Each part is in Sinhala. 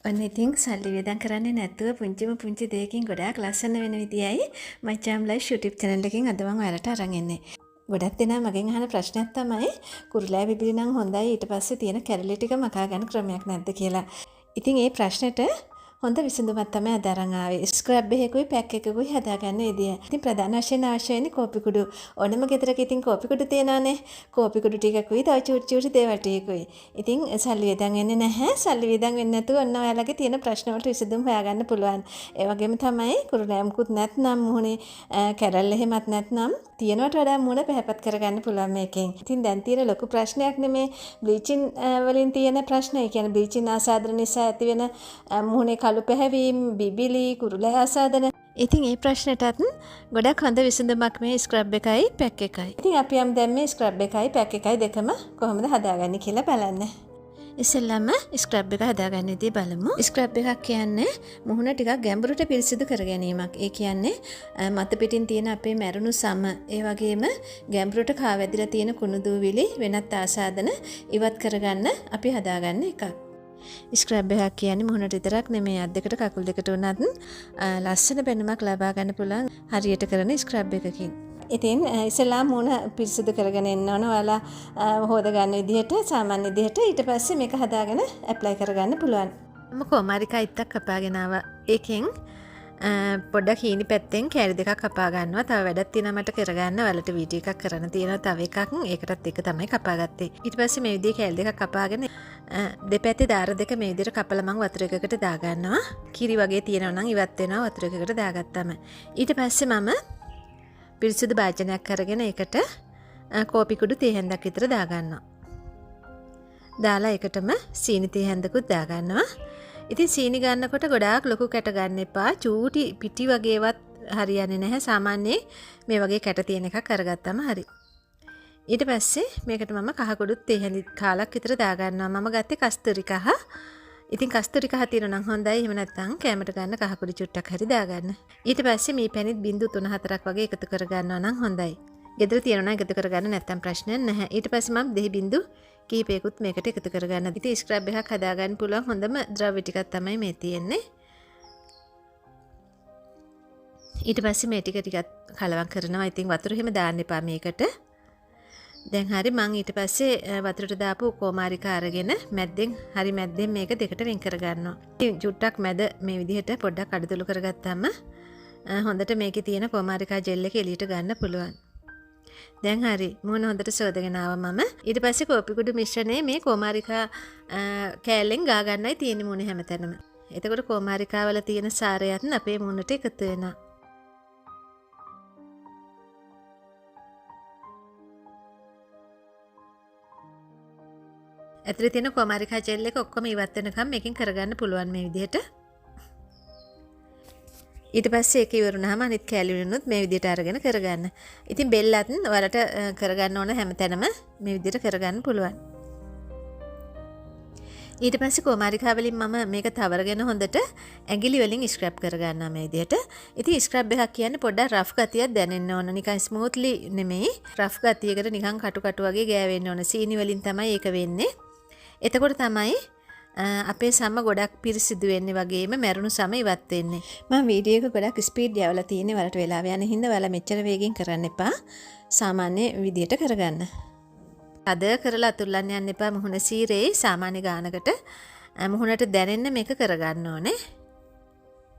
ඔන්න ඉතින් සල්ලි වියදම් කරන්නේ නැතුව පුංචි දෙයකින් ගොඩාක් ලස්සන වෙන විදියයි මචම් ලයිෆ් YouTube channel එකකින් අද මම ඔයාලට අරන් එන්නේ. ගොඩක් දෙනා මගෙන් අහන ප්‍රශ්නයක් තමයි කුරුලෑ බිබිලි නම් හොඳයි ඊට පස්සේ තියෙන කැරලි ටික මකා ගන්න ක්‍රමයක් නැද්ද කියලා. ඉතින් මේ ප්‍රශ්නෙට හොඳ විසඳුමක් තමයි අද අරන් ආවේ. ස්ක්‍රබ් එකකුයි පැක් එකකුයි හදාගන්න විදිය. ඉතින් ප්‍රධාන වශයෙන් අවශ්‍ය වෙන්නේ කෝපි කුඩු. ඕනම ගෙදරක ඉතින් කෝපි කුඩු තියෙනවානේ. කෝපි කුඩු ටිකකුයි තව චූටි දේවල් ටිකකුයි. ඉතින් සල්ලි වියදම් වෙන්නේ නැහැ. සල්ලි වියදම් වෙන්නේ නැතුව ඔන්න ඔයාලගේ තියෙන ප්‍රශ්න වලට විසඳුම් හොයාගන්න පුළුවන්. ඒ වගේම තමයි කුරුලෑම්කුත් නැත්නම් මුහුණේ කැරල් එහෙමත් නැත්නම් තියෙනවට වඩා මුහුණ පැහැපත් කරගන්න පුළුවන් මේකෙන්. ඉතින් දැන් තියෙන ලොකු ප්‍රශ්නයක් නෙමේ බ්ලීචින් වලින් තියෙන ප්‍රශ්න. ඒ කියන්නේ බ්ලීචින් ආසාදන නිසා ඇතිවෙන මුහුණේ කළු පැහැවීම්, බිබිලි, කුරුලෑ ආසාදන. ඉතින් මේ ප්‍රශ්නටත් ගොඩක් හොඳ විසඳුමක් මේ ස්ක්‍රබ් එකයි පැක් එකයි. ඉතින් අපි යම් දැන් මේ ස්ක්‍රබ් එකයි පැක් එකයි දෙකම කොහොමද හදාගන්නේ කියලා බලන්න. ඉස්සෙල්ලාම ස්ක්‍රබ් එක හදාගන්න විදිය බලමු. ස්ක්‍රබ් එකක් කියන්නේ මුහුණ ටිකක් ගැඹුරට පිරිසිදු කර ගැනීමක්. ඒ කියන්නේ මත පිටින් තියෙන අපේ මැරුණු සම, ඒ වගේම ගැඹුරට කාවැදිලා තියෙන කුණු දූවිලි වෙනත් ආසාදන ඉවත් කරගන්න අපි හදාගන්න එකක්. ස්ක්‍රබ් එකක් කියන්නේ මුහුණට විතරක් නෙමෙයි අත් දෙකට කකුල් දෙකට උනත් ලස්සන පෙනුමක් ලබා ගන්න පුළුවන් හරියට කරන ස්ක්‍රබ් එකකින්. ඉතින් ඉස්සෙල්ලා මුහුණ පිරිසිදු කරගෙන එන්න ඕන. ඔයාලා හොද ගන්න විදිහට සාමාන්‍ය විදිහට ඊට පස්සේ මේක හදාගෙන ඇප්ලයි කරගන්න පුළුවන්. මම කොමාරිකා ඉත්තක් කපාගෙන ආවා. ඒකෙන් පොඩ්ඩක් හීනි පැත්තෙන් කෑලි දෙකක් කපා ගන්නවා. තව වැඩක් තියෙනවා මට කරගන්න. ඔයාලට වීඩියෝ එකක් කරන්න තියෙනවා තව එකක්. ඒකටත් එක තමයි කපාගත්තේ. ඊට පස්සේ මේ විදිහේ කෑලි දෙකක් කපාගෙන දෙපැත්තේ දාර දෙක මේ විදිහට කපලා මම වතුර එකකට දාගන්නවා. කිරි වගේ තියෙනවා නම් ඉවත් වෙනවා වතුර එකකට දාගත්තාම. ඊට පස්සේ මම පිරිසිදු භාජනයක් අරගෙන ඒකට කෝපි කුඩු තේ හැන්දක් විතර දාගන්නවා. දාලා ඒකටම සීනි තේ හැන්දකුත් දාගන්නවා. ඉතින් සීනි ගන්නකොට ගොඩාක් ලොකු කැට ගන්න එපා. චූටි පිටි වගේවත් හරියන්නේ නැහැ. සාමාන්‍යයෙන් මේ වගේ කැට තියෙන එකක් අරගත්තම හරි. ඊට පස්සේ මේකට මම කහ කුඩුත් තේ හැඳි කාලක් විතර දාගන්නවා. මම ගත්තේ කස්තුරි කහ. ඉතින් කස්තුරි කහ තියෙනවා නම් හොඳයි. එහෙම නැත්නම් කැමරට ගන්න කහ කුඩු චුට්ටක් හරි දාගන්න. ඊට පස්සේ මේ පැණිත් බින්දු 3-4ක් වගේ එකතු කරගන්නවා නම් හොඳයි. ගෙදර තියෙනවා නම් එකතු කරගන්න නැත්නම් ප්‍රශ්නයක් නැහැ. ඊට පස්සේ මම දෙහි බින්දු කීපයකුත් මේකට එකතු කරගන්න. ඉතින් ස්ක්‍රබ් එකක් හදාගන්න පුළුවන් හොඳම ද්‍රව්‍ය ටිකක් තමයි මේ තියෙන්නේ. ඊට පස්සේ මේ ටික ටිකක් කලවම් කරනවා. ඉතින් වතුර එහෙම දාන්න එපා මේකට. දැන් හරි මම ඊට පස්සේ වතුරට දාපු කොමාරිකා අරගෙන මැද්දෙන් මේක දෙකට වෙන් කරගන්නවා. ඉතින් චුට්ටක් මැද මේ විදිහට පොඩ්ඩක් අඩතුළු කරගත්තාම හොඳට මේකේ තියෙන කොමාරිකා ජෙල් එක එළියට ගන්න පුළුවන්. දැන් හරි මුහුණ හොඳට සෝදගෙන ආවා මම. ඊට පස්සේ කෝපි කුඩු මිශ්‍රණය මේ කොමාරිකා කෑල්ලෙන් ගා ගන්නයි තියෙන්නේ මුහුණ හැමතැනම. එතකොට කොමාරිකා වල තියෙන සාරයත් අපේ මුහුණට එකතු වෙනවා. ඇතුලේ තියෙන කොමාරිකා ජෙල් එක ඔක්කොම ඉවත් වෙනකම් මේකෙන් කරගන්න පුළුවන් මේ විදිහට. ඊට පස්සේ ඒක ඉවරුනහම අනිත් කෑලි වලිනුත් මේ විදිහට අරගෙන කරගන්න. ඉතින් බෙල්ලත් ඔයාලට කරගන්න ඕන හැමතැනම මේ විදිහට කරගන්න පුළුවන්. ඊට පස්සේ කොමාරිකා වලින් මම මේක තවරගෙන හොඳට ඇඟිලි වලින් ස්ක්‍රබ් කරගන්නවා මේ විදිහට. ඉතින් ස්ක්‍රබ් එකක් කියන්නේ පොඩ්ඩක් රෆ් ගතියක් දැනෙන්න ඕන. නිකන් ස්මූත්ලි නෙමෙයි. රෆ් ගතියකට නිකන් කටු වගේ ගෑවෙන්න ඕන. සීනි වලින් තමයි ඒක වෙන්නේ. එතකොට තමයි අපේ සම ගොඩක් පිරිසිදු වෙන්නේ වගේම මැරුණු සම ඉවත් වෙන්නේ. මම වීඩියෝ එක ගොඩක් ස්පීඩ් යවලා තියෙන්නේ වලට වෙලාව යන හින්දා ඔයාලා මෙච්චර වේගෙන් කරන්න එපා. සාමාන්‍ය විදියට කරගන්න. අද කරලා අතුල්ලන්න යන්න එපා. මුහුණ සීරේ සාමාන්‍ය ගානකට මුහුණට දැනෙන්න මේක කරගන්න ඕනේ.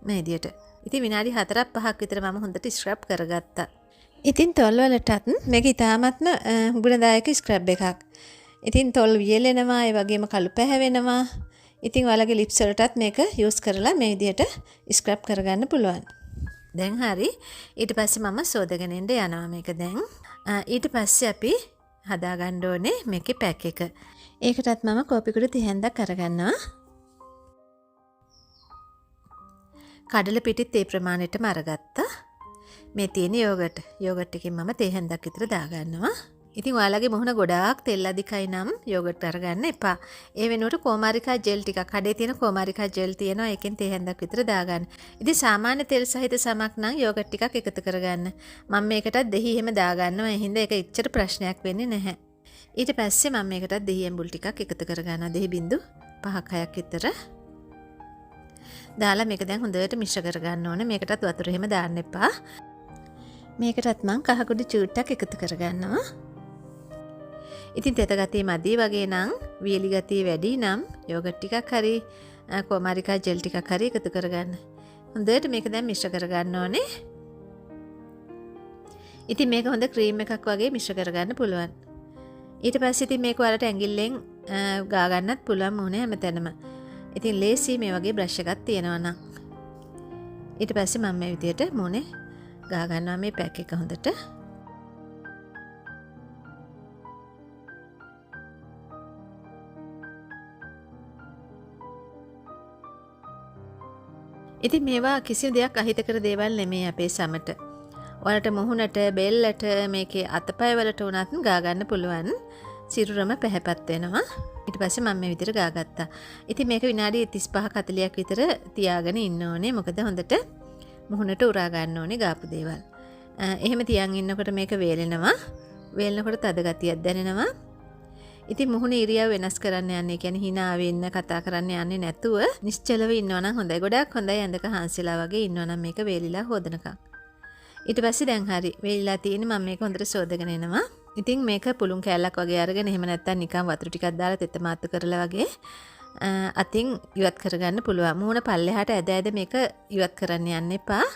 මේ විදියට. ඉතින් විනාඩි 4-5ක් විතර මම හොඳට ස්ක්‍රබ් කරගත්තා. ඉතින් තොල් වලටත් මේක ඉතාමත්ම ගුණදායක ස්ක්‍රබ් එකක්. ඉතින් තොල් වියලෙනවා, ඒ වගේම කළු පැහැවෙනවා. ඉතින් ඔයාලගේ ලිප්ස් වලටත් මේක යූස් කරලා මේ විදිහට ස්ක්‍රබ් කරගන්න පුළුවන්. දැන් හරි. ඊට පස්සේ මම සෝදගෙන එන්න යනවා මේක දැන්. ඊට පස්සේ අපි හදාගන්න ඕනේ මේකේ පැක් එක. ඒකටත් මම කෝපි කුඩු 30ක් අරගන්නවා. කඩල පිටිත් ඒ ප්‍රමාණයටම අරගත්තා. මේ තියෙන යෝගට් එකෙන් මම 30ක් විතර දාගන්නවා. ඉතින් ඔයාලගේ මුහුණ ගොඩාක් තෙල් අධිකයි නම් යෝගට් අරගන්න එපා. ඒ වෙනුවට කොමාරිකා ජෙල් ටිකක් කඩේ තියෙන කොමාරිකා ජෙල් තියෙනවා. ඒකෙන් තේ හැන්දක් විතර දාගන්න. ඉතින් සාමාන්‍ය තෙල් සහිත සමක් නම් යෝගට් ටිකක් එකතු කරගන්න. මම මේකටත් දෙහි එහෙම දාගන්නවා. ඒ හින්දා ඒක එච්චර ප්‍රශ්නයක් වෙන්නේ නැහැ. ඊට පස්සේ මම මේකටත් දෙහි ඇඹුල් ටිකක් එකතු කරගන්නවා. දෙහි බින්දු 5-6ක් විතර. දාලා මේක දැන් හොඳට මිශ්‍ර කරගන්න ඕනේ. මේකටත් වතුර එහෙම දාන්න එපා. මේකටත් මං කහ කුඩු චූට්ටක් එකතු කරගන්නවා. ඉතින් තෙත ගතිය මදි වගේ නම් වියලි ගතිය වැඩි නම් යෝගට් ටිකක් හරි කොමාරිකා ජෙල් ටිකක් හරි එකතු කරගන්න. හොඳට මේක දැන් මිශ්‍ර කරගන්න ඕනේ. ඉතින් මේක හොඳ ක්‍රීම් එකක් වගේ මිශ්‍ර කරගන්න පුළුවන්. ඊට පස්සේ ඉතින් මේක ඔයාලට ඇඟිල්ලෙන් ගා ගන්නත් පුළුවන් මොනේ හැමතැනම. ඉතින් ලේසි මේ වගේ බ්‍රෂ් එකක් තියෙනවා නම්. ඊට පස්සේ මම මේ විදියට මොනේ ගා ගන්නවා මේ පැක් එක හොඳට. ඉතින් මේවා කිසිම දෙයක් අහිත කර දේවල් නෙමෙයි අපේ සමට. ඔයාලට මුහුණට, බෙල්ලට, මේකේ අතපය වලට උනත් ගා ගන්න පුළුවන්. සිරුරම පැහැපත් වෙනවා. ඊට පස්සේ මම මේ විදිහට ගා ගත්තා. ඉතින් මේක විනාඩි 35 40ක් විතර තියාගෙන ඉන්න ඕනේ. මොකද හොඳට මුහුණට උරා ගන්න ඕනේ ගාපු දේවල්. එහෙම තියන් ඉන්නකොට මේක වේලෙනවා. වේලනකොට තද ගතියක් දැනෙනවා. ඉතින් මුහුණ ඉරියව් වෙනස් කරන්න යන්නේ කියන්නේ hina වෙන්න කතා කරන්න යන්නේ නැතුව නිශ්චලව ඉන්නවා නම් හොඳයි. ගොඩක් හොඳයි ඇඳක හාන්සිලා වගේ ඉන්නවා නම් මේක වේලිලා හොදනකම්. ඊට පස්සේ දැන් හරි වේලිලා තියෙන්නේ මම මේක හොඳට සෝදගෙන එනවා. ඉතින් මේක පුළුන් කෑල්ලක් වගේ අරගෙන එහෙම නැත්තම් නිකන් වතුර ටිකක් දාලා තෙත මාත්තු කරලා වගේ අතින් ඉවත් කරගන්න පුළුවන්. මූණ පල්ලෙහාට ඇද ඇද මේක ඉවත් කරන්න යන්න එපා.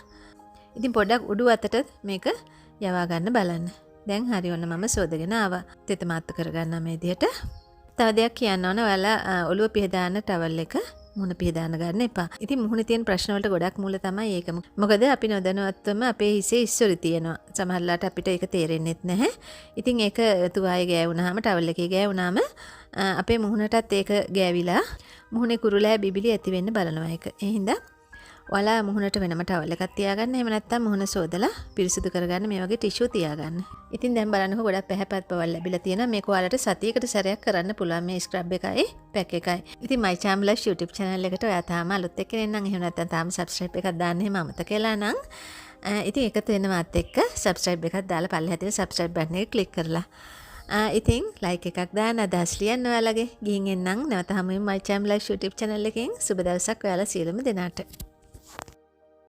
ඉතින් පොඩ්ඩක් උඩු අතට මේක යවා ගන්න බලන්න. දැන් හරි ඔන්න මම සෝදගෙන ආවා. තෙත මාත්තු කරගන්නා මේ විදිහට. තව දෙයක් කියන්න ඕන ඔයාලා ඔළුව පිහදාන ටවල් එක මුහුණ පිහදාන ගන්න එපා. ඉතින් මුහුණේ තියෙන ප්‍රශ්න වලට ගොඩක් මූල තමයි ඒක. මොකද අපි නොදැනුවත්වම අපේ හිසේ ඉස්සොරි තියෙනවා. සමහරලාට අපිට ඒක තේරෙන්නෙත් නැහැ. ඉතින් ඒක තුවායේ ගෑවුනහම ටවල් එකේ ගෑවුනහම අපේ මුහුණටත් ඒක ගෑවිලා මුහුණේ කුරුලෑ බිබිලි ඇති වෙන්න බලනවා ඒක. ඒ හින්දා ඔයාලා මුහුණට වෙනම ටවල් එකක් තියාගන්න. එහෙම නැත්නම් මුහුණ සෝදලා පිරිසිදු කරගන්න මේ වගේ ටිෂු තියාගන්න. ඉතින් දැන් බලන්නකො ගොඩක් පැහැපත් බවල් ලැබිලා තියෙනවා. මේක ඔයාලට සතියකට සැරයක් කරන්න පුළුවන් මේ ස්ක්‍රබ් එකයි පැක් එකයි. ඉතින් my charmless YouTube channel එකට ඔයා තාම අලුත් එක්කෙනෙක් නම් එහෙම නැත්නම් තාම subscribe එකක් දාන්න එහෙම අමතක වෙලා නම් ඉතින් එකතු වෙන මාත් එක්ක subscribe එකක් දාලා පල්ලෙහා තියෙන subscribe button එක click කරලා ඉතින් like එකක් දාන්න අදහස් ලියන්න ඔයාලගේ. ගිහින් එන්නම් නැවත හමුවෙමු my charmless YouTube channel එකෙන්. සුබ දවසක් ඔයාලා සියලුම දෙනාට.